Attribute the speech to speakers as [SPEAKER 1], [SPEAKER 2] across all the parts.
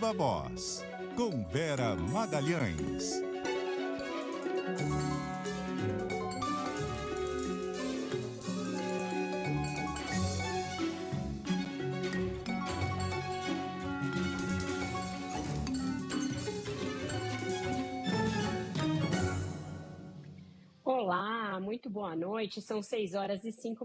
[SPEAKER 1] Viva Voz, com Vera Magalhães.
[SPEAKER 2] Olá, muito boa noite. São 6h05.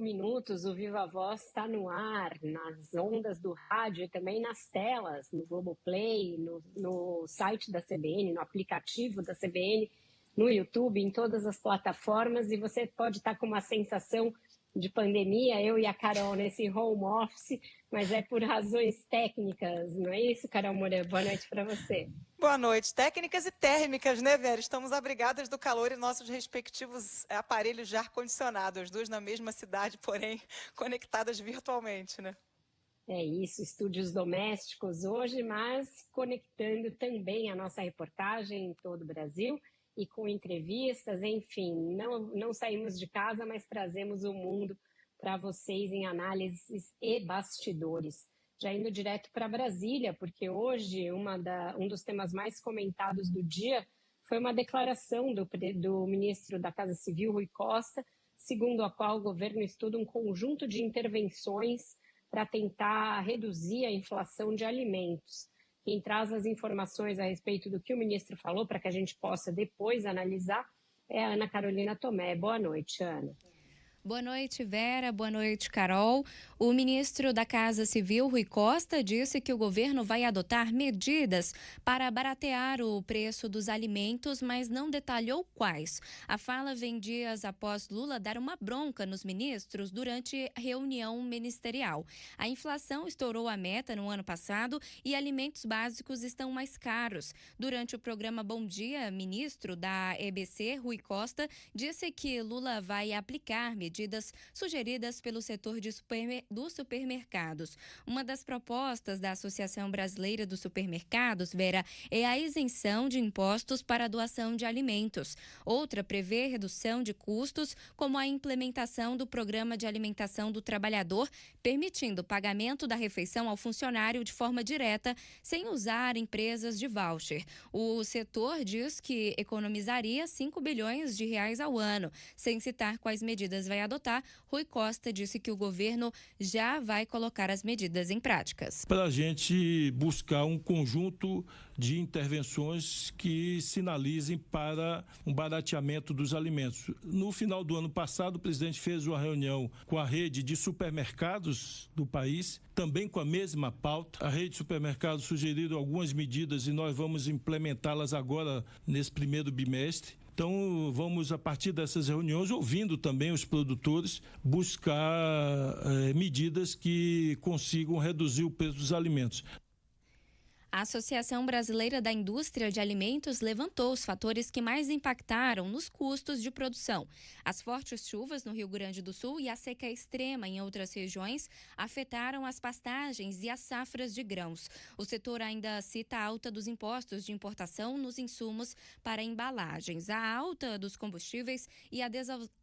[SPEAKER 2] O Viva Voz está no ar, nas ondas do rádio e também nas telas, no Globoplay, no site da CBN, no aplicativo da CBN, no YouTube, em todas as plataformas. E você pode estar com uma sensação de pandemia, eu e a Carol nesse home office, mas é por razões técnicas, não é isso, Carol Moura? Boa noite para você.
[SPEAKER 3] Boa noite. Técnicas e térmicas, né, Vera? Estamos abrigadas do calor em nossos respectivos aparelhos de ar-condicionado, as duas na mesma cidade, porém conectadas virtualmente, né?
[SPEAKER 2] É isso, estúdios domésticos hoje, mas conectando também a nossa reportagem em todo o Brasil e com entrevistas, enfim, não saímos de casa, mas trazemos o mundo para vocês em análises e bastidores. Já indo direto para Brasília, porque hoje um dos temas mais comentados do dia foi uma declaração do ministro da Casa Civil, Rui Costa, segundo a qual o governo estuda um conjunto de intervenções para tentar reduzir a inflação de alimentos. Quem traz as informações a respeito do que o ministro falou, para que a gente possa depois analisar, é a Ana Carolina Tomé. Boa noite, Ana.
[SPEAKER 4] Boa noite, Vera. Boa noite, Carol. O ministro da Casa Civil, Rui Costa, disse que o governo vai adotar medidas para baratear o preço dos alimentos, mas não detalhou quais. A fala vem dias após Lula dar uma bronca nos ministros durante a reunião ministerial. A inflação estourou a meta no ano passado e alimentos básicos estão mais caros. Durante o programa Bom Dia, ministro da EBC, Rui Costa, disse que Lula vai aplicar medidas sugeridas pelo setor dos supermercados. Uma das propostas da Associação Brasileira dos Supermercados, Vera, é a isenção de impostos para a doação de alimentos. Outra prevê redução de custos, como a implementação do Programa de Alimentação do Trabalhador, permitindo o pagamento da refeição ao funcionário de forma direta, sem usar empresas de voucher. O setor diz que economizaria 5 bilhões de reais ao ano. Sem citar quais medidas vai adotar, Rui Costa disse que o governo já vai colocar as medidas em práticas.
[SPEAKER 5] Para a gente buscar um conjunto de intervenções que sinalizem para um barateamento dos alimentos. No final do ano passado, o presidente fez uma reunião com a rede de supermercados do país, também com a mesma pauta. A rede de supermercados sugeriu algumas medidas e nós vamos implementá-las agora nesse primeiro bimestre. Então, vamos, a partir dessas reuniões, ouvindo também os produtores, buscar medidas que consigam reduzir o preço dos alimentos.
[SPEAKER 4] A Associação Brasileira da Indústria de Alimentos levantou os fatores que mais impactaram nos custos de produção. As fortes chuvas no Rio Grande do Sul e a seca extrema em outras regiões afetaram as pastagens e as safras de grãos. O setor ainda cita a alta dos impostos de importação nos insumos para embalagens. A alta dos combustíveis e a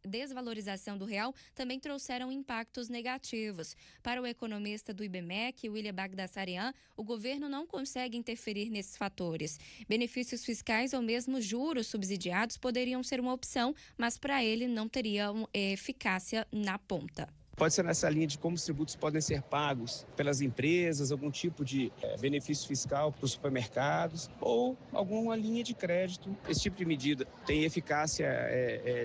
[SPEAKER 4] desvalorização do real também trouxeram impactos negativos. Para o economista do IBMEC, William Bagdasarian, o governo não consegue interferir nesses fatores. Benefícios fiscais ou mesmo juros subsidiados poderiam ser uma opção, mas para ele não teriam eficácia na ponta.
[SPEAKER 6] Pode ser nessa linha de como os tributos podem ser pagos pelas empresas, algum tipo de benefício fiscal para os supermercados ou alguma linha de crédito. Esse tipo de medida tem eficácia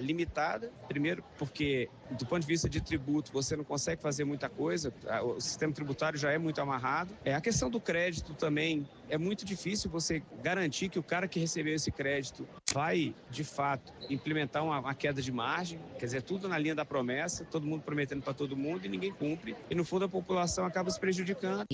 [SPEAKER 6] limitada, primeiro porque do ponto de vista de tributo você não consegue fazer muita coisa, o sistema tributário já é muito amarrado. A questão do crédito também é muito difícil você garantir que o cara que recebeu esse crédito vai, de fato, implementar uma queda de margem, quer dizer, tudo na linha da promessa, todo mundo prometendo para todo mundo e ninguém cumpre, e no fundo a população acaba se prejudicando.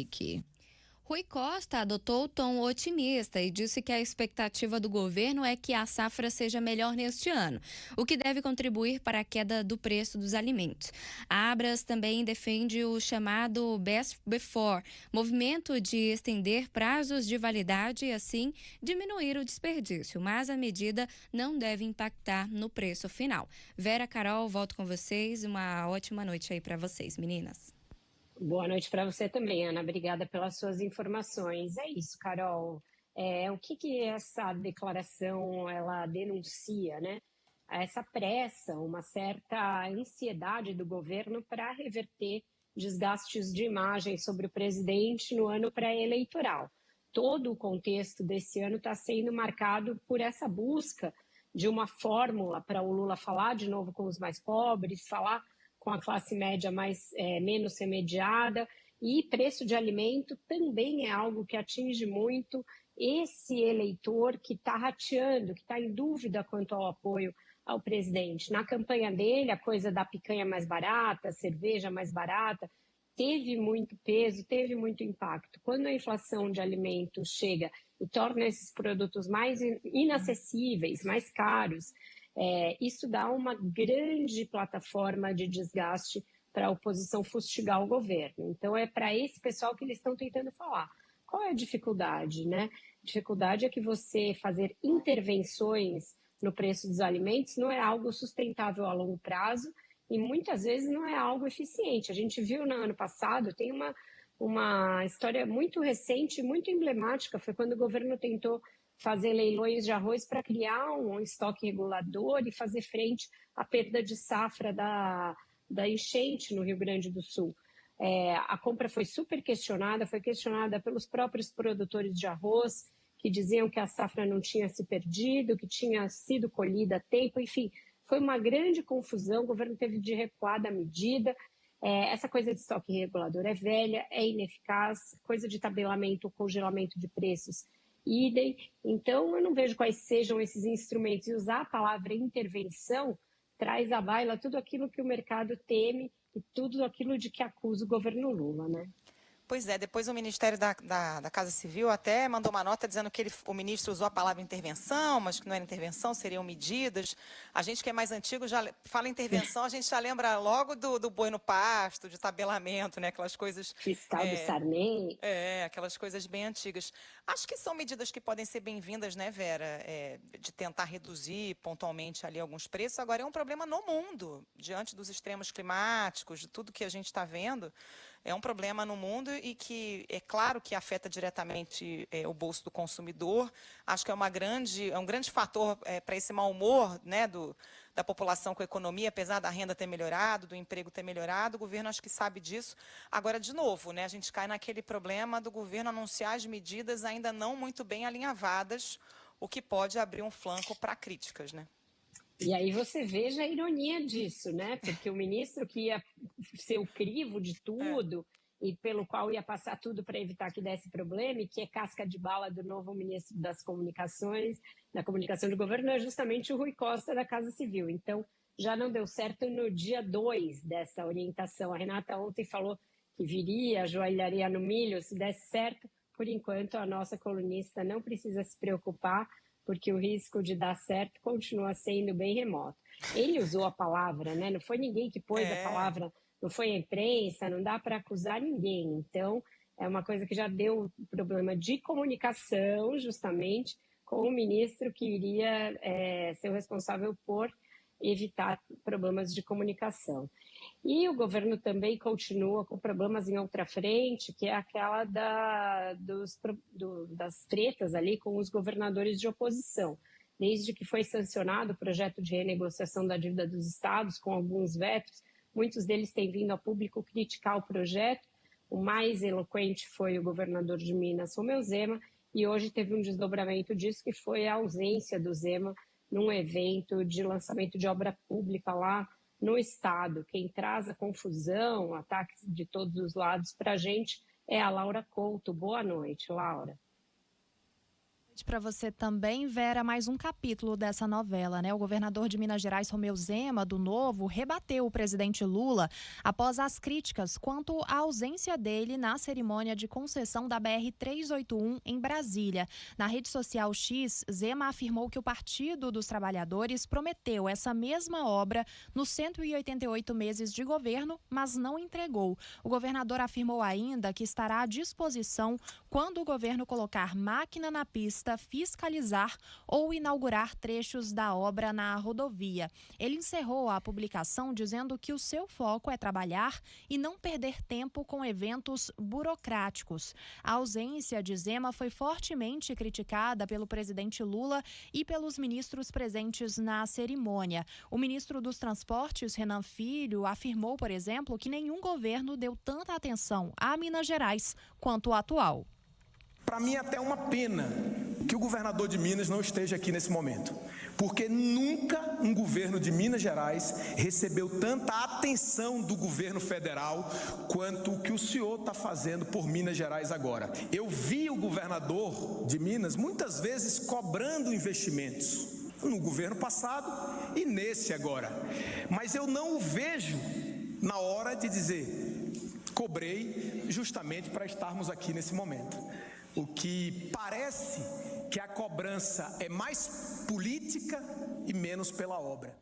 [SPEAKER 4] Rui Costa adotou o tom otimista e disse que a expectativa do governo é que a safra seja melhor neste ano, o que deve contribuir para a queda do preço dos alimentos. A Abras também defende o chamado Best Before, movimento de estender prazos de validade e assim diminuir o desperdício, mas a medida não deve impactar no preço final. Vera, Carol, volto com vocês. Uma ótima noite aí para vocês, meninas.
[SPEAKER 2] Boa noite para você também, Ana. Obrigada pelas suas informações. É isso, Carol. O que essa declaração ela denuncia, né? Essa pressa, uma certa ansiedade do governo para reverter desgastes de imagem sobre o presidente no ano pré-eleitoral. Todo o contexto desse ano está sendo marcado por essa busca de uma fórmula para o Lula falar de novo com os mais pobres, falar com a classe média menos remediada, e preço de alimento também é algo que atinge muito esse eleitor que está rateando, que está em dúvida quanto ao apoio ao presidente. Na campanha dele, a coisa da picanha mais barata, cerveja mais barata, teve muito peso, teve muito impacto. Quando a inflação de alimentos chega e torna esses produtos mais inacessíveis, mais caros, isso dá uma grande plataforma de desgaste para a oposição fustigar o governo. Então, é para esse pessoal que eles estão tentando falar. Qual é a dificuldade, né? A dificuldade é que você fazer intervenções no preço dos alimentos não é algo sustentável a longo prazo e muitas vezes não é algo eficiente. A gente viu no ano passado, tem uma história muito recente, muito emblemática, foi quando o governo tentou fazer leilões de arroz para criar um estoque regulador e fazer frente à perda de safra da enchente no Rio Grande do Sul. A compra foi super questionada, foi questionada pelos próprios produtores de arroz, que diziam que a safra não tinha se perdido, que tinha sido colhida a tempo, enfim, foi uma grande confusão, o governo teve de recuar da medida. Essa coisa de estoque regulador é velha, é ineficaz, coisa de tabelamento ou congelamento de preços, idem. Então, eu não vejo quais sejam esses instrumentos. E usar a palavra intervenção traz à baila tudo aquilo que o mercado teme e tudo aquilo de que acusa o governo Lula, né?
[SPEAKER 3] Pois é, depois o Ministério da Casa Civil até mandou uma nota dizendo que o ministro usou a palavra intervenção, mas que não era intervenção, seriam medidas. A gente que é mais antigo já fala intervenção, a gente já lembra logo do boi no pasto, de tabelamento, né? Aquelas coisas...
[SPEAKER 2] Fiscal do Sarney.
[SPEAKER 3] Aquelas coisas bem antigas. Acho que são medidas que podem ser bem-vindas, né, Vera? De tentar reduzir pontualmente ali alguns preços. Agora é um problema no mundo, diante dos extremos climáticos, de tudo que a gente está vendo. É um problema no mundo e que é claro que afeta diretamente o bolso do consumidor. Acho que é um grande fator para esse mau humor, né, da população com a economia, apesar da renda ter melhorado, do emprego ter melhorado. O governo acho que sabe disso. Agora, de novo, né, a gente cai naquele problema do governo anunciar as medidas ainda não muito bem alinhavadas, o que pode abrir um flanco para críticas, né?
[SPEAKER 2] E aí você veja a ironia disso, né? Porque o ministro que ia ser o crivo de tudo e pelo qual ia passar tudo para evitar que desse problema, e que é casca de bala do novo ministro das Comunicações, da comunicação do governo, é justamente o Rui Costa da Casa Civil. Então, já não deu certo no dia 2 dessa orientação. A Renata ontem falou que viria, ajoelharia no milho se desse certo. Por enquanto, a nossa colunista não precisa se preocupar, porque o risco de dar certo continua sendo bem remoto. Ele usou a palavra, né? Não foi ninguém que pôs a palavra, não foi a imprensa, não dá para acusar ninguém. Então, é uma coisa que já deu problema de comunicação, justamente, com o ministro que iria ser o responsável por evitar problemas de comunicação. E o governo também continua com problemas em outra frente, que é aquela das tretas ali com os governadores de oposição. Desde que foi sancionado o projeto de renegociação da dívida dos estados, com alguns vetos, muitos deles têm vindo ao público criticar o projeto. O mais eloquente foi o governador de Minas, Romeu Zema, e hoje teve um desdobramento disso, que foi a ausência do Zema num evento de lançamento de obra pública lá no estado. Quem traz a confusão, ataques de todos os lados para a gente é a Laura Couto. Boa noite, Laura.
[SPEAKER 7] Para você também, Vera, mais um capítulo dessa novela, né? O governador de Minas Gerais, Romeu Zema, do Novo, rebateu o presidente Lula após as críticas quanto à ausência dele na cerimônia de concessão da BR-381 em Brasília. Na rede social X, Zema afirmou que o Partido dos Trabalhadores prometeu essa mesma obra nos 188 meses de governo, mas não entregou. O governador afirmou ainda que estará à disposição quando o governo colocar máquina na pista prevista fiscalizar ou inaugurar trechos da obra na rodovia. Ele encerrou a publicação dizendo que o seu foco é trabalhar e não perder tempo com eventos burocráticos. A ausência de Zema foi fortemente criticada pelo presidente Lula e pelos ministros presentes na cerimônia. O ministro dos Transportes, Renan Filho, afirmou, por exemplo, que nenhum governo deu tanta atenção a Minas Gerais quanto o atual.
[SPEAKER 8] Para mim é até uma pena que o governador de Minas não esteja aqui nesse momento, porque nunca um governo de Minas Gerais recebeu tanta atenção do governo federal quanto o que o senhor está fazendo por Minas Gerais agora. Eu vi o governador de Minas muitas vezes cobrando investimentos, no governo passado e nesse agora, mas eu não o vejo na hora de dizer, cobrei justamente para estarmos aqui nesse momento. O que parece que a cobrança é mais política e menos pela obra.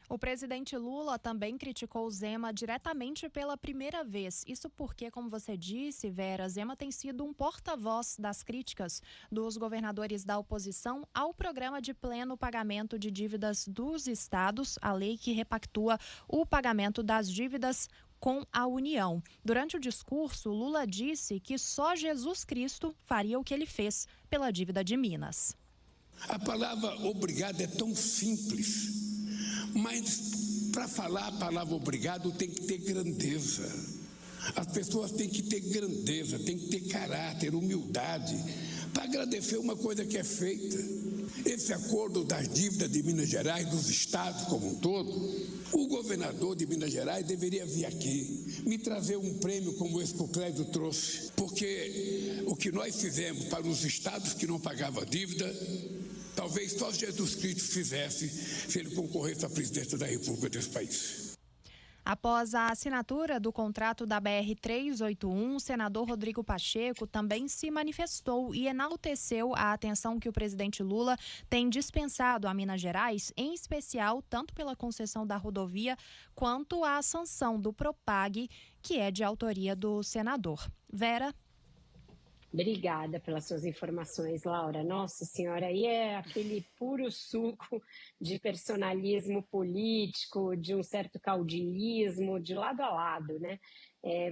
[SPEAKER 7] O presidente Lula também criticou Zema diretamente pela primeira vez. Isso porque, como você disse, Vera, Zema tem sido um porta-voz das críticas dos governadores da oposição ao programa de pleno pagamento de dívidas dos estados, a lei que repactua o pagamento das dívidas com a União. Durante o discurso, Lula disse que só Jesus Cristo faria o que ele fez pela dívida de Minas.
[SPEAKER 9] A palavra obrigado é tão simples, mas para falar a palavra obrigado tem que ter grandeza. As pessoas têm que ter grandeza, têm que ter caráter, humildade, para agradecer uma coisa que é feita. Esse acordo das dívidas de Minas Gerais, dos estados como um todo, o governador de Minas Gerais deveria vir aqui, me trazer um prêmio como esse que o Clédio trouxe, porque o que nós fizemos para os estados que não pagavam a dívida, talvez só Jesus Cristo fizesse se ele concorresse à presidência da República desse país.
[SPEAKER 7] Após a assinatura do contrato da BR-381, o senador Rodrigo Pacheco também se manifestou e enalteceu a atenção que o presidente Lula tem dispensado a Minas Gerais, em especial tanto pela concessão da rodovia quanto a sanção do Propag, que é de autoria do senador. Vera?
[SPEAKER 2] Obrigada pelas suas informações, Laura. Nossa Senhora, aí é aquele puro suco de personalismo político, de um certo caudillismo, de lado a lado, né?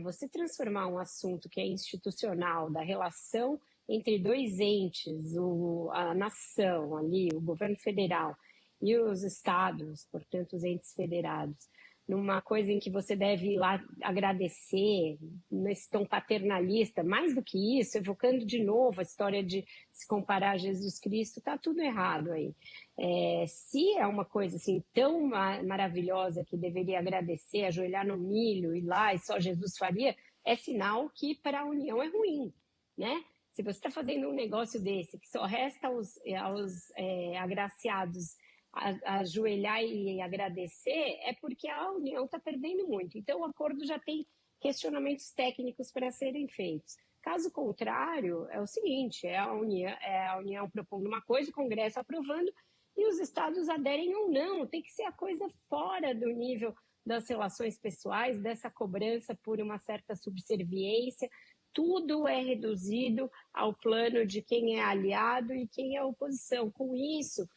[SPEAKER 2] Você transformar um assunto que é institucional, da relação entre dois entes, a nação ali, o governo federal e os estados, portanto, os entes federados, numa coisa em que você deve ir lá agradecer, nesse tom paternalista, mais do que isso, evocando de novo a história de se comparar a Jesus Cristo, está tudo errado aí. Se é uma coisa assim tão maravilhosa que deveria agradecer, ajoelhar no milho, ir lá e só Jesus faria, é sinal que para a União é ruim, né? Se você está fazendo um negócio desse, que só resta aos agraciados ajoelhar e agradecer, é porque a União está perdendo muito. Então, o acordo já tem questionamentos técnicos para serem feitos. Caso contrário, é o seguinte, é a União propondo uma coisa, o Congresso aprovando, e os estados aderem ou não. Tem que ser a coisa fora do nível das relações pessoais, dessa cobrança por uma certa subserviência. Tudo é reduzido ao plano de quem é aliado e quem é oposição. Com isso,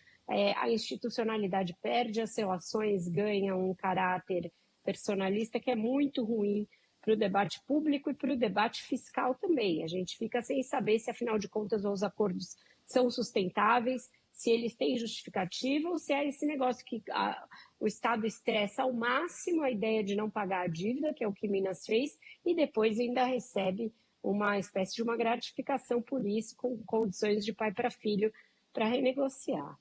[SPEAKER 2] a institucionalidade perde, as relações ganham um caráter personalista que é muito ruim para o debate público e para o debate fiscal também. A gente fica sem saber se, afinal de contas, os acordos são sustentáveis, se eles têm justificativa ou se é esse negócio que o Estado estressa ao máximo a ideia de não pagar a dívida, que é o que Minas fez, e depois ainda recebe uma espécie de uma gratificação por isso, com condições de pai para filho, para renegociar.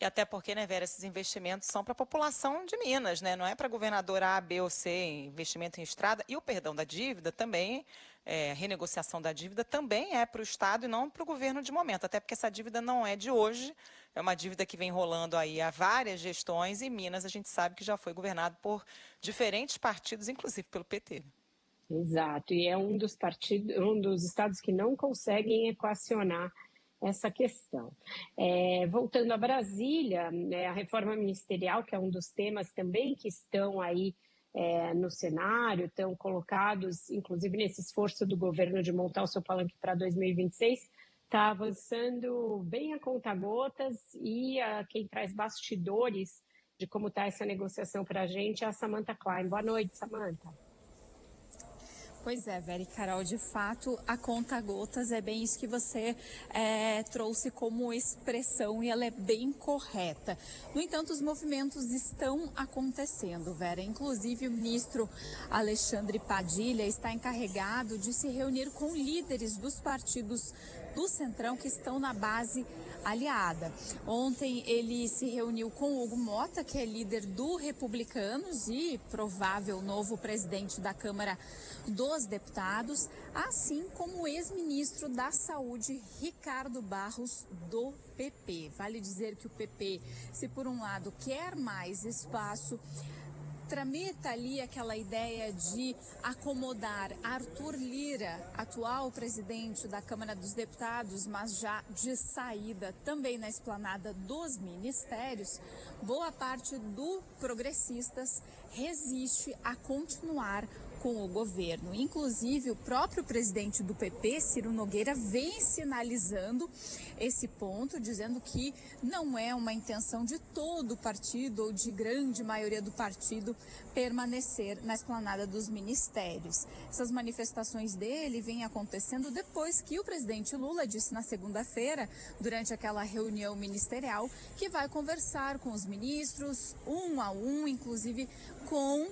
[SPEAKER 3] E até porque, né, Vera, esses investimentos são para a população de Minas, né? Não é para governador A, B ou C, investimento em estrada. E o perdão da dívida também, renegociação da dívida também é para o Estado e não para o governo de momento. Até porque essa dívida não é de hoje, é uma dívida que vem rolando aí há várias gestões e Minas a gente sabe que já foi governado por diferentes partidos, inclusive pelo PT.
[SPEAKER 2] Exato, e é um dos estados que não conseguem equacionar essa questão. Voltando a Brasília, a reforma ministerial, que é um dos temas também que estão aí no cenário, estão colocados, inclusive nesse esforço do governo de montar o seu palanque para 2026, está avançando bem a conta-gotas e quem traz bastidores de como está essa negociação para a gente é a Samantha Klein. Boa noite, Samantha.
[SPEAKER 10] Pois é, Vera e Carol, de fato, a conta-gotas é bem isso que você trouxe como expressão e ela é bem correta. No entanto, os movimentos estão acontecendo, Vera. Inclusive, o ministro Alexandre Padilha está encarregado de se reunir com líderes dos partidos do Centrão que estão na base aliada. Ontem ele se reuniu com Hugo Mota, que é líder do Republicanos e provável novo presidente da Câmara dos Deputados, assim como o ex-ministro da Saúde, Ricardo Barros, do PP. Vale dizer que o PP, se por um lado quer mais espaço, tramita ali aquela ideia de acomodar Arthur Lira, atual presidente da Câmara dos Deputados, mas já de saída também na esplanada dos ministérios, boa parte do Progressistas resiste a continuar com o governo. Inclusive, o próprio presidente do PP, Ciro Nogueira, vem sinalizando esse ponto, dizendo que não é uma intenção de todo o partido ou de grande maioria do partido permanecer na esplanada dos ministérios. Essas manifestações dele vêm acontecendo depois que o presidente Lula disse na segunda-feira, durante aquela reunião ministerial, que vai conversar com os ministros, um a um, inclusive com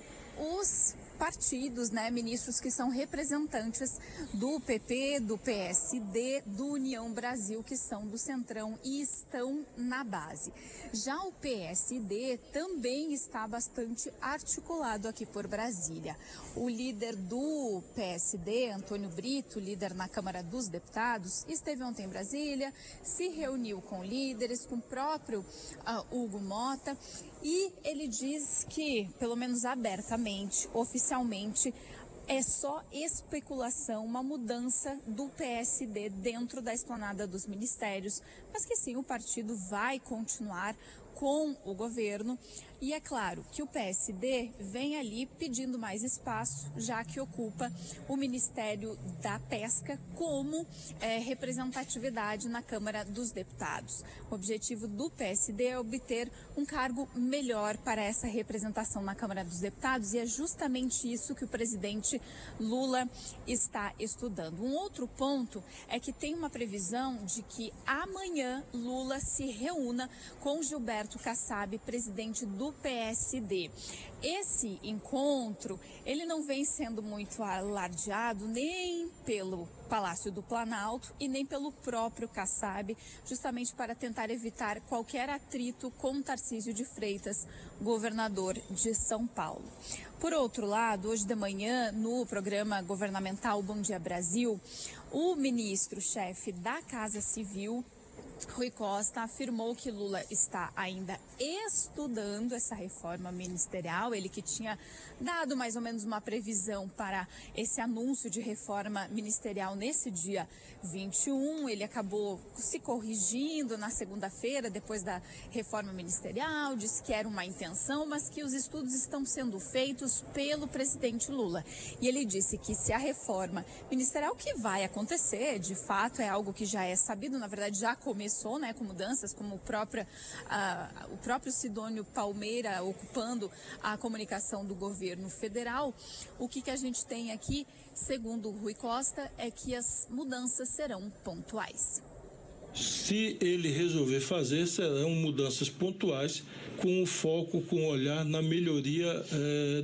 [SPEAKER 10] os partidos, ministros que são representantes do PP, do PSD, do União Brasil, que são do Centrão e estão na base. Já o PSD também está bastante articulado aqui por Brasília. O líder do PSD, Antônio Brito, líder na Câmara dos Deputados, esteve ontem em Brasília, se reuniu com líderes, com o próprio Hugo Mota, e ele diz que, pelo menos abertamente, oficialmente, é só especulação, uma mudança do PSD dentro da esplanada dos ministérios, mas que sim, o partido vai continuar com o governo. E é claro que o PSD vem ali pedindo mais espaço, já que ocupa o Ministério da Pesca como representatividade na Câmara dos Deputados. O objetivo do PSD é obter um cargo melhor para essa representação na Câmara dos Deputados, e é justamente isso que o presidente Lula está estudando. Um outro ponto é que tem uma previsão de que amanhã Lula se reúna com Gilberto Kassab, presidente do PSD. Esse encontro, ele não vem sendo muito alardeado nem pelo Palácio do Planalto e nem pelo próprio Kassab, justamente para tentar evitar qualquer atrito com Tarcísio de Freitas, governador de São Paulo. Por outro lado, hoje de manhã, no programa governamental Bom Dia Brasil, o ministro-chefe da Casa Civil, Rui Costa, afirmou que Lula está ainda estudando essa reforma ministerial. Ele que tinha dado mais ou menos uma previsão para esse anúncio de reforma ministerial nesse dia 21. Ele acabou se corrigindo na segunda-feira, depois da reforma ministerial, disse que era uma intenção, mas que os estudos estão sendo feitos pelo presidente Lula. E ele disse que se a reforma ministerial, que vai acontecer, de fato é algo que já é sabido, na verdade já começou, com mudanças, como o próprio Sidônio Palmeira ocupando a comunicação do governo federal. O que a gente tem aqui, segundo o Rui Costa, é que as mudanças serão pontuais.
[SPEAKER 5] Se ele resolver fazer, serão mudanças pontuais, com foco, com olhar na melhoria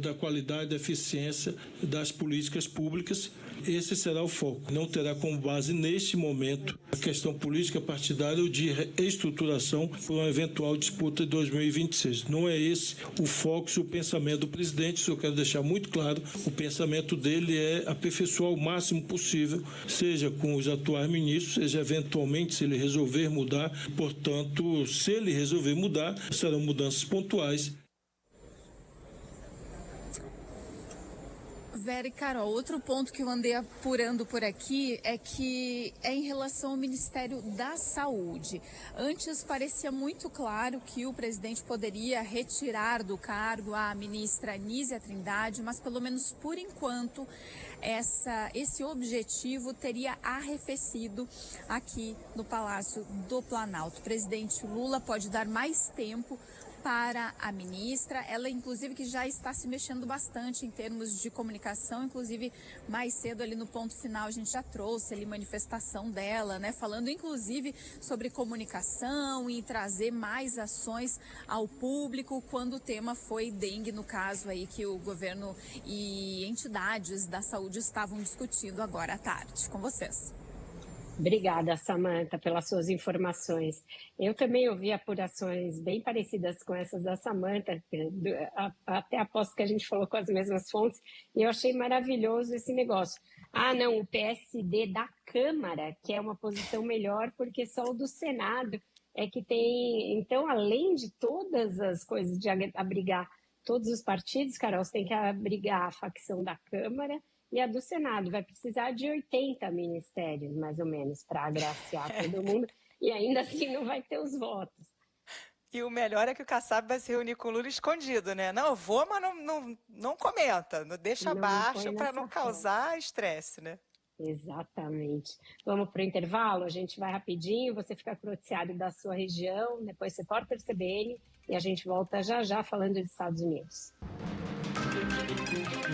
[SPEAKER 5] da qualidade e eficiência das políticas públicas. Esse será o foco. Não terá como base, neste momento, a questão política partidária ou de reestruturação por uma eventual disputa de 2026. Não é esse o foco, o pensamento do presidente. Isso eu quero deixar muito claro. O pensamento dele é aperfeiçoar o máximo possível, seja com os atuais ministros, seja eventualmente se ele resolver mudar. Portanto, se ele resolver mudar, serão mudanças pontuais.
[SPEAKER 10] Vera e Carol, outro ponto que eu andei apurando por aqui é que é em relação ao Ministério da Saúde. Antes parecia muito claro que o presidente poderia retirar do cargo a ministra Nízia Trindade, mas pelo menos por enquanto esse objetivo teria arrefecido aqui no Palácio do Planalto. O presidente Lula pode dar mais tempo para a ministra, ela inclusive que já está se mexendo bastante em termos de comunicação, inclusive mais cedo ali no ponto final a gente já trouxe ali manifestação dela, né, falando inclusive sobre comunicação e trazer mais ações ao público quando o tema foi dengue, no caso aí que o governo e entidades da saúde estavam discutindo agora à tarde. Com vocês.
[SPEAKER 2] Obrigada, Samantha, pelas suas informações. Eu também ouvi apurações bem parecidas com essas da Samantha, até aposto que a gente falou com as mesmas fontes, e eu achei maravilhoso esse negócio. Ah, não, o PSD da Câmara, que é uma posição melhor, porque só o do Senado é que tem... Então, além de todas as coisas de abrigar todos os partidos, Carol, você tem que abrigar a facção da Câmara e a do Senado. Vai precisar de 80 ministérios, mais ou menos, para agraciar todo mundo, e ainda assim não vai ter os votos.
[SPEAKER 3] E o melhor é que o Kassab vai se reunir com o Lula escondido, né? Não, eu vou, mas não comenta, não deixa abaixo para não causar estresse, né?
[SPEAKER 2] Exatamente. Vamos para o intervalo? A gente vai rapidinho, você fica com o noticiário da sua região, depois você porta o CBN e a gente volta já já falando dos Estados Unidos.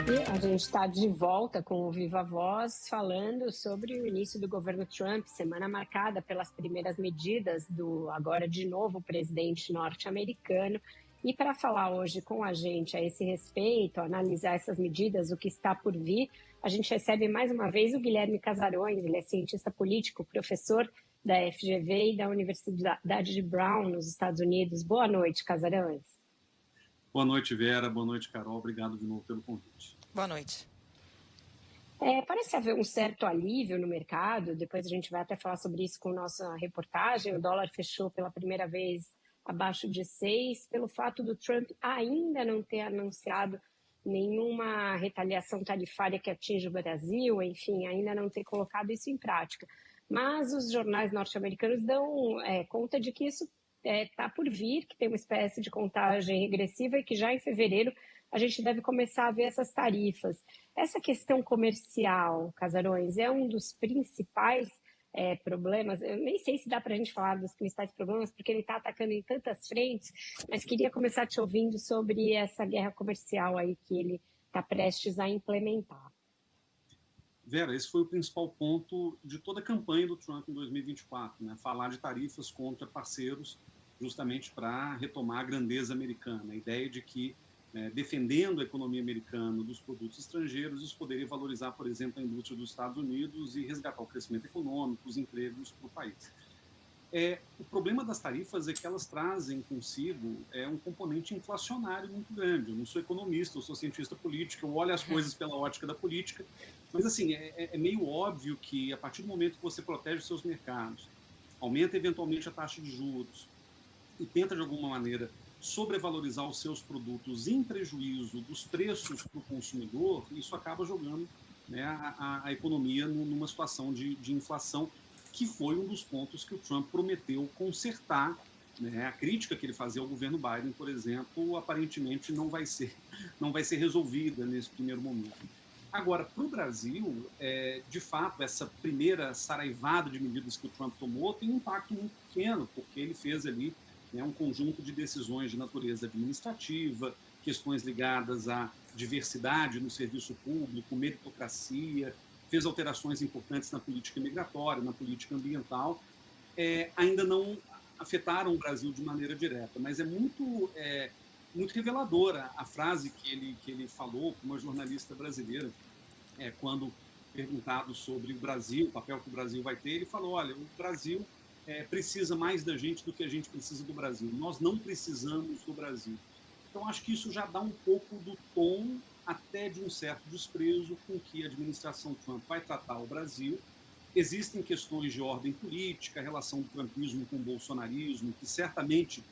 [SPEAKER 2] E a gente está de volta com o Viva Voz, falando sobre o início do governo Trump, semana marcada pelas primeiras medidas do, agora de novo, presidente norte-americano. E para falar hoje com a gente a esse respeito, analisar essas medidas, o que está por vir, a gente recebe mais uma vez o Guilherme Casarões, ele é cientista político, professor da FGV e da Universidade de Brown, nos Estados Unidos. Boa noite, Casarões.
[SPEAKER 11] Boa noite, Vera. Boa noite, Carol. Obrigado de novo pelo convite.
[SPEAKER 3] Boa noite.
[SPEAKER 2] Parece haver um certo alívio no mercado, depois a gente vai até falar sobre isso com nossa reportagem. O dólar fechou pela primeira vez abaixo de 6, pelo fato do Trump ainda não ter anunciado nenhuma retaliação tarifária que atinja o Brasil, enfim, ainda não ter colocado isso em prática. Mas os jornais norte-americanos dão conta de que isso está por vir, que tem uma espécie de contagem regressiva e que já em fevereiro a gente deve começar a ver essas tarifas. Essa questão comercial, Casarões, é um dos principais problemas. Eu nem sei se dá para a gente falar dos principais problemas, porque ele está atacando em tantas frentes, mas queria começar te ouvindo sobre essa guerra comercial aí que ele está prestes a implementar.
[SPEAKER 11] Vera, esse foi o principal ponto de toda a campanha do Trump em 2024, né? Falar de tarifas contra parceiros, justamente para retomar a grandeza americana, a ideia de que, defendendo a economia americana dos produtos estrangeiros, isso poderia valorizar, por exemplo, a indústria dos Estados Unidos e resgatar o crescimento econômico, os empregos para o país. O problema das tarifas é que elas trazem consigo um componente inflacionário muito grande. Eu não sou economista, eu sou cientista político, eu olho as coisas pela ótica da política, mas assim, é meio óbvio que a partir do momento que você protege os seus mercados, aumenta eventualmente a taxa de juros e tenta de alguma maneira sobrevalorizar os seus produtos em prejuízo dos preços para o consumidor, isso acaba jogando, né, a economia numa situação de inflação, que foi um dos pontos que o Trump prometeu consertar, né? A crítica que ele fazia ao governo Biden, por exemplo, aparentemente não vai ser resolvida nesse primeiro momento. Agora, para o Brasil, de fato, essa primeira saraivada de medidas que o Trump tomou tem um impacto muito pequeno, porque ele fez ali, né, um conjunto de decisões de natureza administrativa, questões ligadas à diversidade no serviço público, meritocracia, fez alterações importantes na política migratória, na política ambiental, ainda não afetaram o Brasil de maneira direta, mas é muito reveladora a frase que ele falou para uma jornalista brasileira, quando perguntado sobre o Brasil, o papel que o Brasil vai ter, ele falou, olha, o Brasil precisa mais da gente do que a gente precisa do Brasil, nós não precisamos do Brasil. Então, acho que isso já dá um pouco do tom até de um certo desprezo com que a administração Trump vai tratar o Brasil. Existem questões de ordem política, a relação do trumpismo com o bolsonarismo, que certamente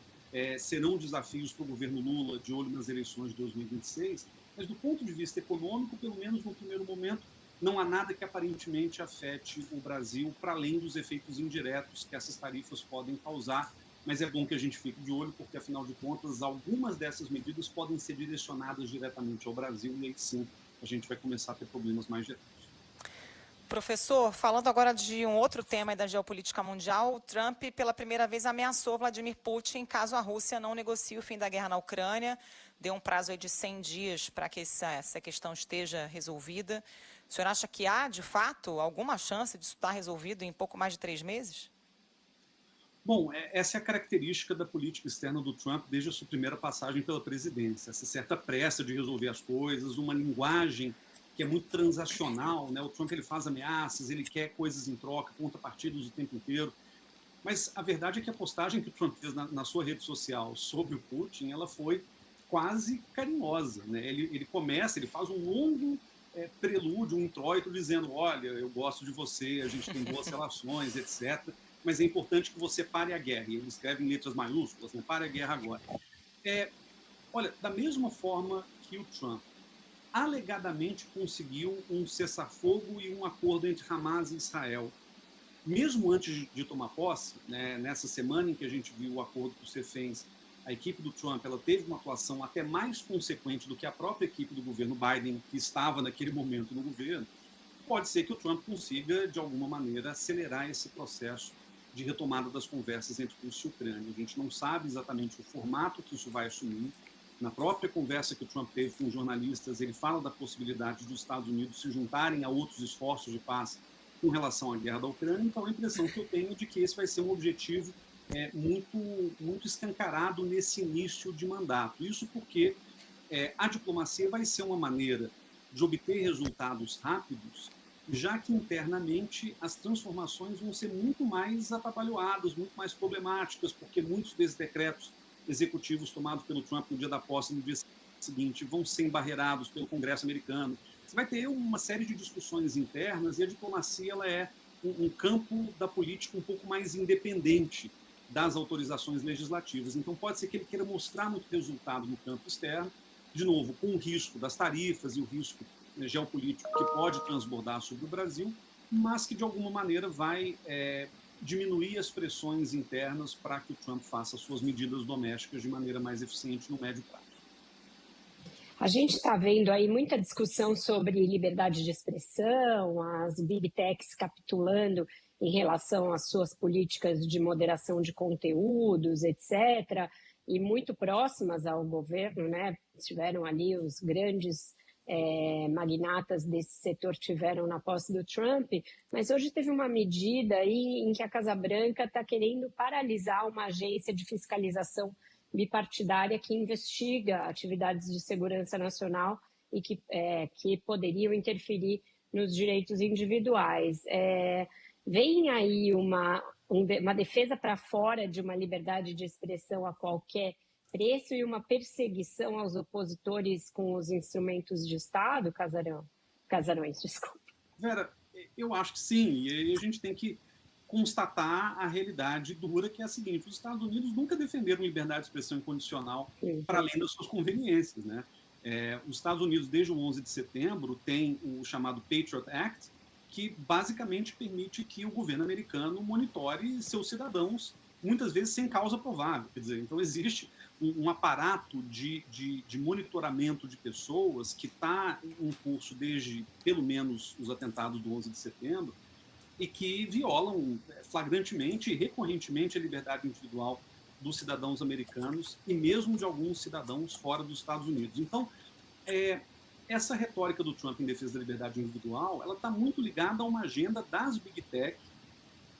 [SPEAKER 11] serão desafios para o governo Lula de olho nas eleições de 2026, Mas do ponto de vista econômico, pelo menos no primeiro momento, não há nada que aparentemente afete o Brasil, para além dos efeitos indiretos que essas tarifas podem causar. Mas é bom que a gente fique de olho, porque, afinal de contas, algumas dessas medidas podem ser direcionadas diretamente ao Brasil, e aí sim a gente vai começar a ter problemas mais diretos.
[SPEAKER 3] Professor, falando agora de um outro tema da geopolítica mundial, o Trump, pela primeira vez, ameaçou Vladimir Putin caso a Rússia não negocie o fim da guerra na Ucrânia. Deu um prazo aí de 100 dias para que essa questão esteja resolvida. O senhor acha que há, de fato, alguma chance disso estar resolvido em pouco mais de 3 meses?
[SPEAKER 11] Bom, essa é a característica da política externa do Trump desde a sua primeira passagem pela presidência. Essa certa pressa de resolver as coisas, uma linguagem que é muito transacional, né? O Trump, ele faz ameaças, ele quer coisas em troca, contrapartidas o tempo inteiro. Mas a verdade é que a postagem que o Trump fez na sua rede social sobre o Putin, ela foi quase carinhosa, né? Ele faz um longo prelúdio, um introito, dizendo: olha, eu gosto de você, a gente tem boas relações, etc., mas é importante que você pare a guerra. E ele escreve em letras maiúsculas, né? Pare a guerra agora. Olha, da mesma forma que o Trump alegadamente conseguiu um cessar-fogo e um acordo entre Hamas e Israel, mesmo antes de tomar posse, né, nessa semana em que a gente viu o acordo com os reféns, a equipe do Trump, ela teve uma atuação até mais consequente do que a própria equipe do governo Biden, que estava naquele momento no governo. Pode ser que o Trump consiga, de alguma maneira, acelerar esse processo de retomada das conversas entre Rússia e Ucrânia. A gente não sabe exatamente o formato que isso vai assumir. Na própria conversa que o Trump teve com os jornalistas, ele fala da possibilidade dos Estados Unidos se juntarem a outros esforços de paz com relação à guerra da Ucrânia. Então, a impressão que eu tenho é de que esse vai ser um objetivo muito escancarado nesse início de mandato. Isso porque a diplomacia vai ser uma maneira de obter resultados rápidos, já que internamente as transformações vão ser muito mais atabalhoadas, muito mais problemáticas, porque muitos desses decretos executivos tomados pelo Trump no dia da posse, no dia seguinte, vão ser embarreirados pelo Congresso americano. Você vai ter uma série de discussões internas, e a diplomacia ela é um campo da política um pouco mais independente das autorizações legislativas. Então, pode ser que ele queira mostrar muito resultado no campo externo, de novo, com o risco das tarifas e o risco geopolítico que pode transbordar sobre o Brasil, mas que, de alguma maneira, vai diminuir as pressões internas para que o Trump faça suas medidas domésticas de maneira mais eficiente no médio prazo.
[SPEAKER 2] A gente está vendo aí muita discussão sobre liberdade de expressão, as big techs capitulando em relação às suas políticas de moderação de conteúdos, etc., e muito próximas ao governo, né? Tiveram ali os grandes magnatas desse setor tiveram na posse do Trump, mas hoje teve uma medida aí em que a Casa Branca está querendo paralisar uma agência de fiscalização bipartidária que investiga atividades de segurança nacional e que poderiam interferir nos direitos individuais. Vem aí uma defesa para fora de uma liberdade de expressão a qualquer preço e uma perseguição aos opositores com os instrumentos de Estado, Casarões, desculpa.
[SPEAKER 11] Vera, eu acho que sim, e aí a gente tem que constatar a realidade dura, que é a seguinte: os Estados Unidos nunca defenderam liberdade de expressão incondicional para além das suas conveniências, né? Os Estados Unidos, desde o 11 de setembro, tem o chamado Patriot Act, que basicamente permite que o governo americano monitore seus cidadãos, muitas vezes sem causa provável. Quer dizer, então existe um aparato de monitoramento de pessoas que está em curso desde, pelo menos, os atentados do 11 de setembro, e que violam flagrantemente e recorrentemente a liberdade individual dos cidadãos americanos e mesmo de alguns cidadãos fora dos Estados Unidos. Então, essa retórica do Trump em defesa da liberdade individual, ela está muito ligada a uma agenda das Big Tech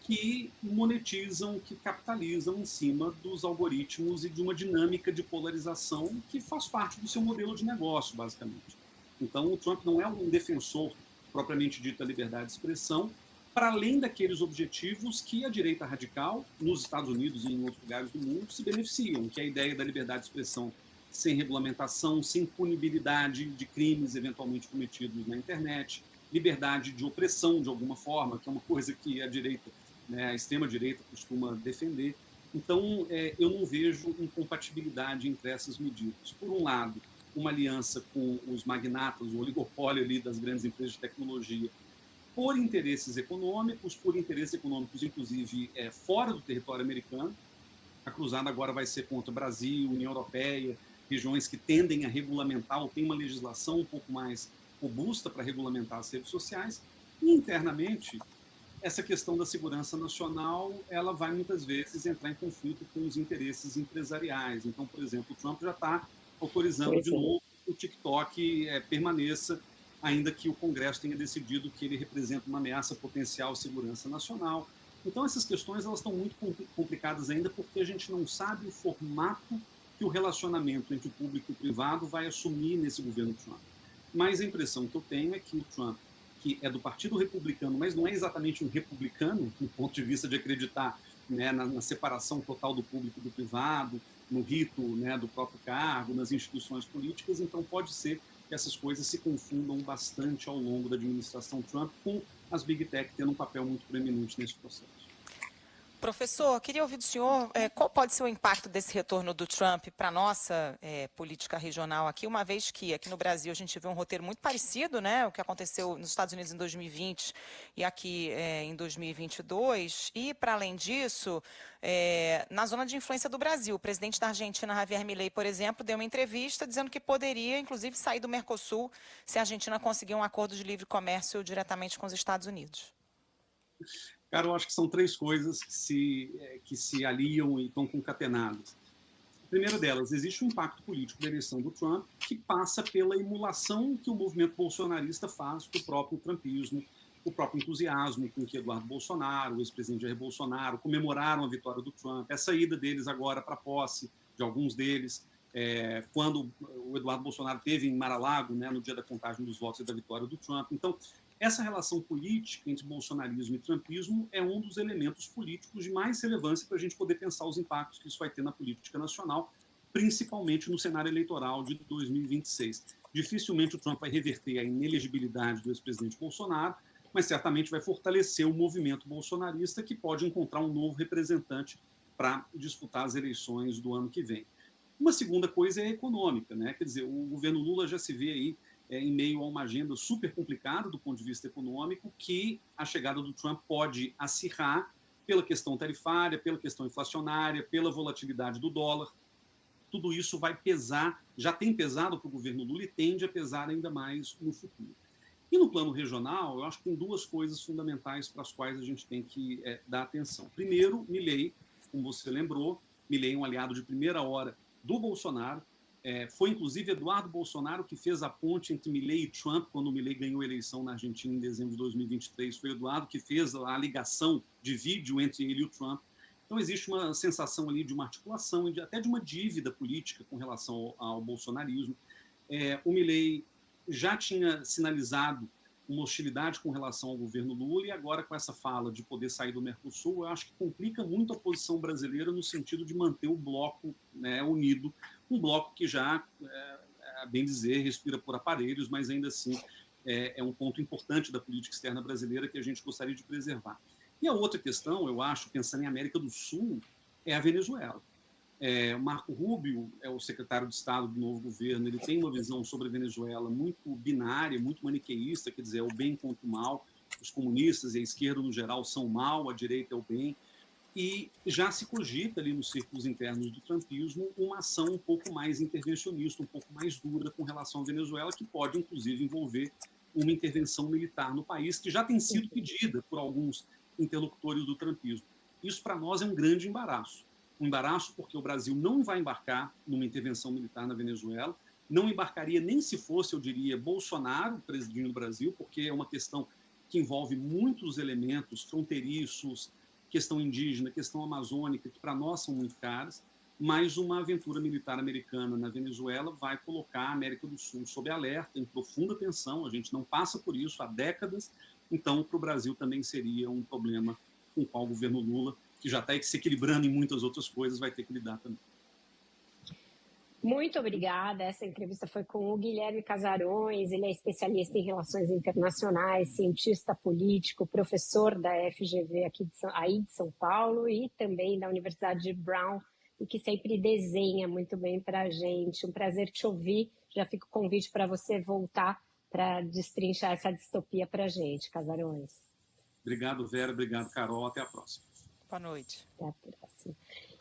[SPEAKER 11] que monetizam, que capitalizam em cima dos algoritmos e de uma dinâmica de polarização que faz parte do seu modelo de negócio, basicamente. Então, o Trump não é um defensor propriamente dito da liberdade de expressão, para além daqueles objetivos que a direita radical, nos Estados Unidos e em outros lugares do mundo, se beneficiam, que é a ideia da liberdade de expressão sem regulamentação, sem punibilidade de crimes eventualmente cometidos na internet, liberdade de opressão de alguma forma, que é uma coisa que a direita, né, a extrema-direita costuma defender. Então, eu não vejo incompatibilidade entre essas medidas. Por um lado, uma aliança com os magnatas, o oligopólio ali das grandes empresas de tecnologia, por interesses econômicos, inclusive fora do território americano. A cruzada agora vai ser contra o Brasil, União Europeia, regiões que tendem a regulamentar ou têm uma legislação um pouco mais robusta para regulamentar as redes sociais. E internamente, essa questão da segurança nacional, ela vai muitas vezes entrar em conflito com os interesses empresariais. Então, por exemplo, o Trump já está autorizando de novo que o TikTok permaneça, ainda que o Congresso tenha decidido que ele representa uma ameaça potencial à segurança nacional. Então, essas questões elas estão muito complicadas ainda porque a gente não sabe o formato que o relacionamento entre o público e o privado vai assumir nesse governo Trump. Mas a impressão que eu tenho é que o Trump, que é do Partido Republicano, mas não é exatamente um republicano, do ponto de vista de acreditar, né, na separação total do público e do privado, no rito, né, do próprio cargo, nas instituições políticas, então pode ser que essas coisas se confundam bastante ao longo da administração Trump, com as Big Tech tendo um papel muito preeminente nesse processo.
[SPEAKER 3] Professor, queria ouvir do senhor qual pode ser o impacto desse retorno do Trump para a nossa política regional aqui, uma vez que aqui no Brasil a gente vê um roteiro muito parecido, né, o que aconteceu nos Estados Unidos em 2020 e aqui em 2022, e para além disso, na zona de influência do Brasil, o presidente da Argentina, Javier Milei, por exemplo, deu uma entrevista dizendo que poderia, inclusive, sair do Mercosul se a Argentina conseguir um acordo de livre comércio diretamente com os Estados Unidos.
[SPEAKER 11] Cara, eu acho que são três coisas que se aliam e estão concatenadas. A primeira delas, existe um impacto político da eleição do Trump que passa pela emulação que o movimento bolsonarista faz do próprio trumpismo, o próprio entusiasmo com que Eduardo Bolsonaro, o ex-presidente Jair Bolsonaro, comemoraram a vitória do Trump, a saída deles agora para a posse de alguns deles, quando o Eduardo Bolsonaro esteve em Mar-a-Lago, né, no dia da contagem dos votos e da vitória do Trump. Então, essa relação política entre bolsonarismo e trumpismo é um dos elementos políticos de mais relevância para a gente poder pensar os impactos que isso vai ter na política nacional, principalmente no cenário eleitoral de 2026. Dificilmente o Trump vai reverter a inelegibilidade do ex-presidente Bolsonaro, mas certamente vai fortalecer o movimento bolsonarista que pode encontrar um novo representante para disputar as eleições do ano que vem. Uma segunda coisa é econômica, né? Quer dizer, o governo Lula já se vê aí em meio a uma agenda super complicada do ponto de vista econômico, que a chegada do Trump pode acirrar pela questão tarifária, pela questão inflacionária, pela volatilidade do dólar. Tudo isso vai pesar, já tem pesado para o governo Lula e tende a pesar ainda mais no futuro. E no plano regional, eu acho que tem duas coisas fundamentais para as quais a gente tem que dar atenção. Primeiro, Milei, como você lembrou, Milei é um aliado de primeira hora do Bolsonaro. Foi, inclusive, Eduardo Bolsonaro que fez a ponte entre Milei e Trump, quando o Milei ganhou a eleição na Argentina em dezembro de 2023. Foi Eduardo que fez a ligação de vídeo entre ele e o Trump. Então, existe uma sensação ali de uma articulação e até de uma dívida política com relação ao bolsonarismo. O Milei já tinha sinalizado uma hostilidade com relação ao governo Lula, e agora com essa fala de poder sair do Mercosul, eu acho que complica muito a posição brasileira no sentido de manter o bloco, né, unido, um bloco que já, a bem dizer, respira por aparelhos, mas ainda assim é um ponto importante da política externa brasileira que a gente gostaria de preservar. E a outra questão, eu acho, pensando em América do Sul, é a Venezuela. O Marco Rubio é o secretário de Estado do novo governo, ele tem uma visão sobre a Venezuela muito binária, muito maniqueísta, quer dizer, é o bem contra o mal, os comunistas e a esquerda no geral são o mal, a direita é o bem, e já se cogita ali nos círculos internos do trumpismo uma ação um pouco mais intervencionista, um pouco mais dura com relação à Venezuela, que pode inclusive envolver uma intervenção militar no país, que já tem sido pedida por alguns interlocutores do trumpismo. Isso para nós é um grande embaraço. Um embaraço porque o Brasil não vai embarcar numa intervenção militar na Venezuela, não embarcaria nem se fosse, eu diria, Bolsonaro presidindo o Brasil, porque é uma questão que envolve muitos elementos fronteiriços, questão indígena, questão amazônica, que para nós são muito caras, mas uma aventura militar americana na Venezuela vai colocar a América do Sul sob alerta, em profunda tensão, a gente não passa por isso há décadas, então para o Brasil também seria um problema com o qual o governo Lula, que já está se equilibrando em muitas outras coisas, vai ter que lidar também.
[SPEAKER 2] Muito obrigada. Essa entrevista foi com o Guilherme Casarões, ele é especialista em relações internacionais, cientista político, professor da FGV aqui de São Paulo e também da Universidade de Brown, e que sempre desenha muito bem para a gente. Um prazer te ouvir. Já fica o convite para você voltar para destrinchar essa distopia para a gente, Casarões.
[SPEAKER 11] Obrigado, Vera. Obrigado, Carol. Até a próxima.
[SPEAKER 3] Boa noite.
[SPEAKER 2] Até a próxima.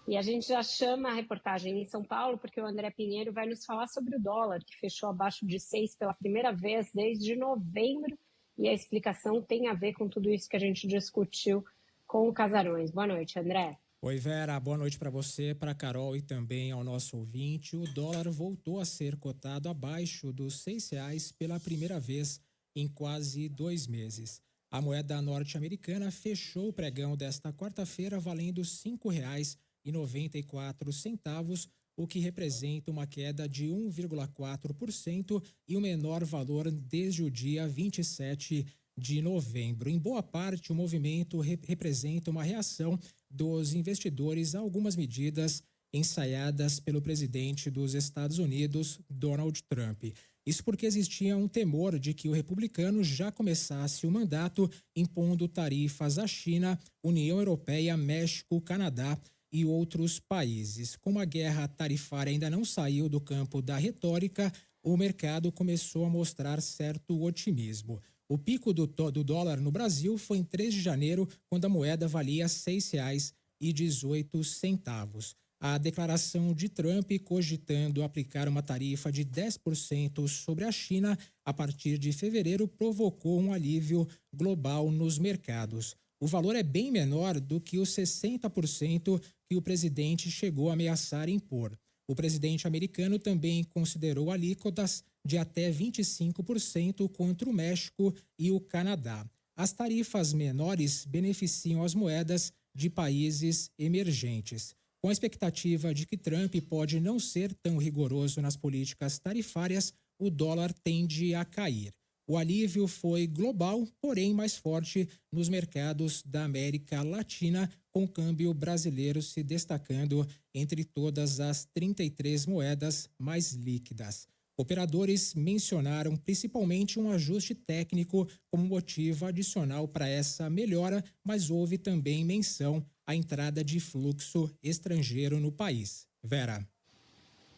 [SPEAKER 2] E a gente já chama a reportagem em São Paulo, porque o André Pinheiro vai nos falar sobre o dólar, que fechou abaixo de 6 pela primeira vez desde novembro. E a explicação tem a ver com tudo isso que a gente discutiu com o Casarões. Boa noite, André.
[SPEAKER 12] Oi, Vera. Boa noite para você, para a Carol e também ao nosso ouvinte. O dólar voltou a ser cotado abaixo dos R$6 pela primeira vez em quase 2 meses. A moeda norte-americana fechou o pregão desta quarta-feira valendo R$ 5,94, o que representa uma queda de 1,4% e o menor valor desde o dia 27 de novembro. Em boa parte, o movimento representa uma reação dos investidores a algumas medidas ensaiadas pelo presidente dos Estados Unidos, Donald Trump. Isso porque existia um temor de que o republicano já começasse o mandato impondo tarifas à China, União Europeia, México, Canadá e outros países. Como a guerra tarifária ainda não saiu do campo da retórica, o mercado começou a mostrar certo otimismo. O pico do dólar no Brasil foi em 3 de janeiro, quando a moeda valia R$ 6,18. A declaração de Trump cogitando aplicar uma tarifa de 10% sobre a China a partir de fevereiro provocou um alívio global nos mercados. O valor é bem menor do que os 60% que o presidente chegou a ameaçar impor. O presidente americano também considerou alíquotas de até 25% contra o México e o Canadá. As tarifas menores beneficiam as moedas de países emergentes. Com a expectativa de que Trump pode não ser tão rigoroso nas políticas tarifárias, o dólar tende a cair. O alívio foi global, porém mais forte nos mercados da América Latina, com o câmbio brasileiro se destacando entre todas as 33 moedas mais líquidas. Operadores mencionaram principalmente um ajuste técnico como motivo adicional para essa melhora, mas houve também menção à entrada de fluxo estrangeiro no país. Vera.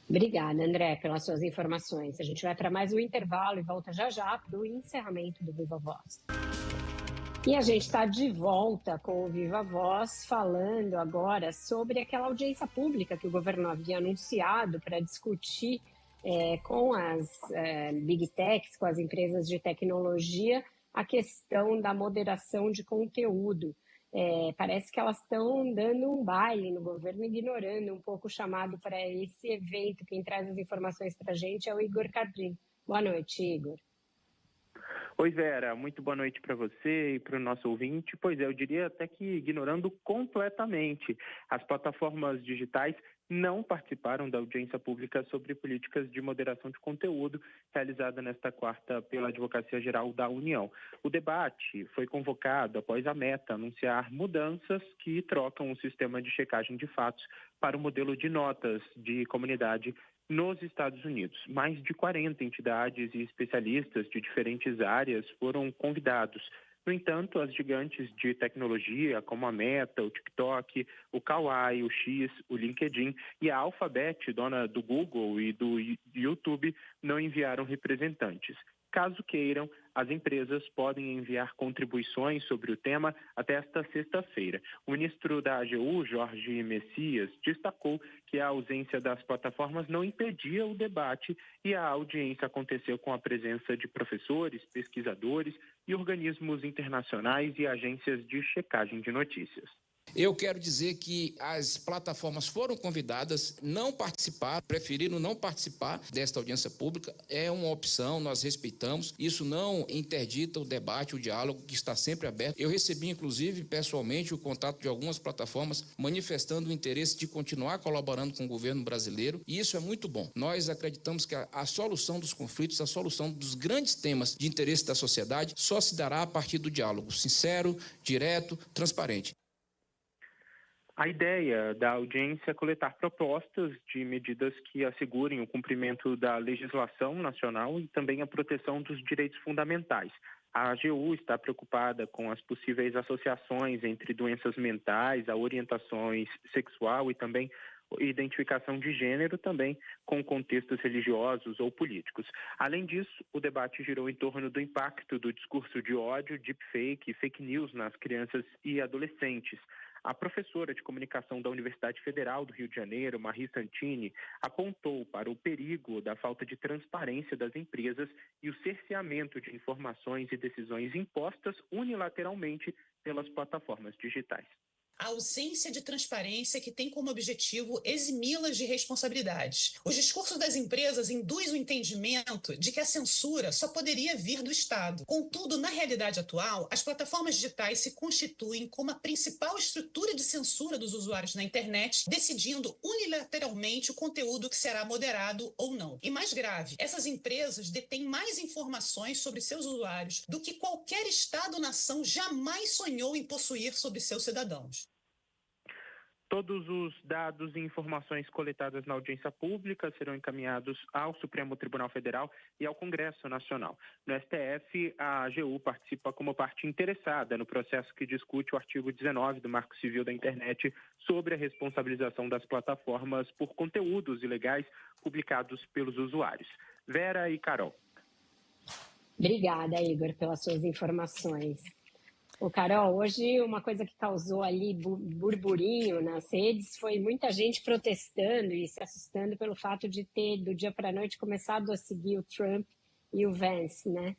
[SPEAKER 2] Obrigada, André, pelas suas informações. A gente vai para mais um intervalo e volta já para o encerramento do Viva Voz. E a gente está de volta com o Viva Voz, falando agora sobre aquela audiência pública que o governo havia anunciado para discutir com as Big Techs, com as empresas de tecnologia, a questão da moderação de conteúdo. Parece que elas estão dando um baile no governo, ignorando um pouco o chamado para esse evento. Quem traz as informações para a gente é o Igor Cardin. Boa noite, Igor.
[SPEAKER 13] Oi, Vera. Muito boa noite para você e para o nosso ouvinte. Pois é, eu diria até que ignorando completamente. As plataformas digitais não participaram da audiência pública sobre políticas de moderação de conteúdo realizada nesta quarta pela Advocacia Geral da União. O debate foi convocado após a Meta anunciar mudanças que trocam o sistema de checagem de fatos para o modelo de notas de comunidade nos Estados Unidos. Mais de 40 entidades e especialistas de diferentes áreas foram convidados. No entanto, as gigantes de tecnologia, como a Meta, o TikTok, o Kawaii, o X, o LinkedIn e a Alphabet, dona do Google e do YouTube, não enviaram representantes. Caso queiram, as empresas podem enviar contribuições sobre o tema até esta sexta-feira. O ministro da AGU, Jorge Messias, destacou que a ausência das plataformas não impedia o debate e a audiência aconteceu com a presença de professores, pesquisadores e organismos internacionais e agências de checagem de notícias.
[SPEAKER 14] Eu quero dizer que as plataformas foram convidadas, não participaram, preferiram não participar desta audiência pública. É uma opção, nós respeitamos. Isso não interdita o debate, o diálogo que está sempre aberto. Eu recebi, inclusive, pessoalmente, o contato de algumas plataformas manifestando o interesse de continuar colaborando com o governo brasileiro, e isso é muito bom. Nós acreditamos que a solução dos conflitos, a solução dos grandes temas de interesse da sociedade só se dará a partir do diálogo sincero, direto, transparente.
[SPEAKER 13] A ideia da audiência é coletar propostas de medidas que assegurem o cumprimento da legislação nacional e também a proteção dos direitos fundamentais. A AGU está preocupada com as possíveis associações entre doenças mentais, a orientações sexual e também identificação de gênero, também com contextos religiosos ou políticos. Além disso, o debate girou em torno do impacto do discurso de ódio, deepfake e fake news nas crianças e adolescentes. A professora de comunicação da Universidade Federal do Rio de Janeiro, Marie Santini, apontou para o perigo da falta de transparência das empresas e o cerceamento de informações e decisões impostas unilateralmente pelas plataformas digitais.
[SPEAKER 15] A ausência de transparência que tem como objetivo eximi-las de responsabilidades. Os discursos das empresas induzem o entendimento de que a censura só poderia vir do Estado. Contudo, na realidade atual, as plataformas digitais se constituem como a principal estrutura de censura dos usuários na internet, decidindo unilateralmente o conteúdo que será moderado ou não. E mais grave, essas empresas detêm mais informações sobre seus usuários do que qualquer Estado-nação jamais sonhou em possuir sobre seus cidadãos.
[SPEAKER 13] Todos os dados e informações coletadas na audiência pública serão encaminhados ao Supremo Tribunal Federal e ao Congresso Nacional. No STF, a AGU participa como parte interessada no processo que discute o artigo 19 do Marco Civil da Internet sobre a responsabilização das plataformas por conteúdos ilegais publicados pelos usuários. Vera e Carol.
[SPEAKER 2] Obrigada, Igor, pelas suas informações. Ô, Carol, hoje uma coisa que causou ali burburinho nas redes foi muita gente protestando e se assustando pelo fato de ter, do dia para a noite, começado a seguir o Trump e o Vance, né?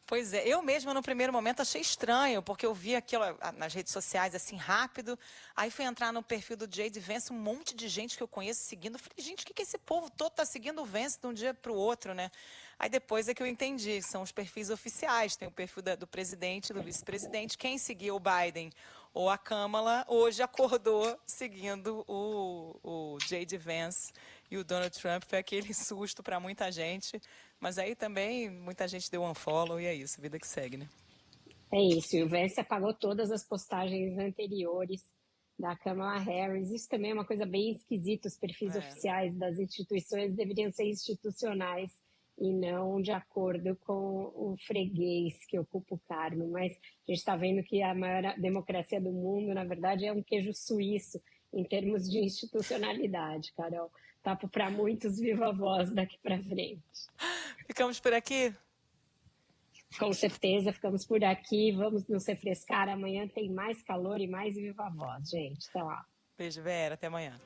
[SPEAKER 3] Pois é, eu mesma no primeiro momento achei estranho, porque eu vi aquilo nas redes sociais assim rápido, aí fui entrar no perfil do J.D. Vance, um monte de gente que eu conheço seguindo, eu falei, gente, o que esse povo todo tá seguindo o Vance de um dia para o outro, né? Aí depois é que eu entendi, são os perfis oficiais, tem o perfil do presidente, do vice-presidente, quem seguia o Biden ou a Kamala, hoje acordou seguindo o J.D. Vance e o Donald Trump, foi aquele susto para muita gente, mas aí também muita gente deu um unfollow e é isso, vida que segue, né?
[SPEAKER 2] É isso, e o Vance apagou todas as postagens anteriores da Kamala Harris. Isso também é uma coisa bem esquisita, os perfis oficiais das instituições deveriam ser institucionais e não de acordo com o freguês que ocupa o cargo. Mas a gente está vendo que a maior democracia do mundo, na verdade, é um queijo suíço em termos de institucionalidade, Carol. Tapo para muitos viva voz daqui para frente.
[SPEAKER 3] Ficamos por aqui?
[SPEAKER 2] Com certeza, ficamos por aqui. Vamos nos refrescar. Amanhã tem mais calor e mais viva voz, gente. Até lá.
[SPEAKER 3] Beijo, Vera. Até amanhã.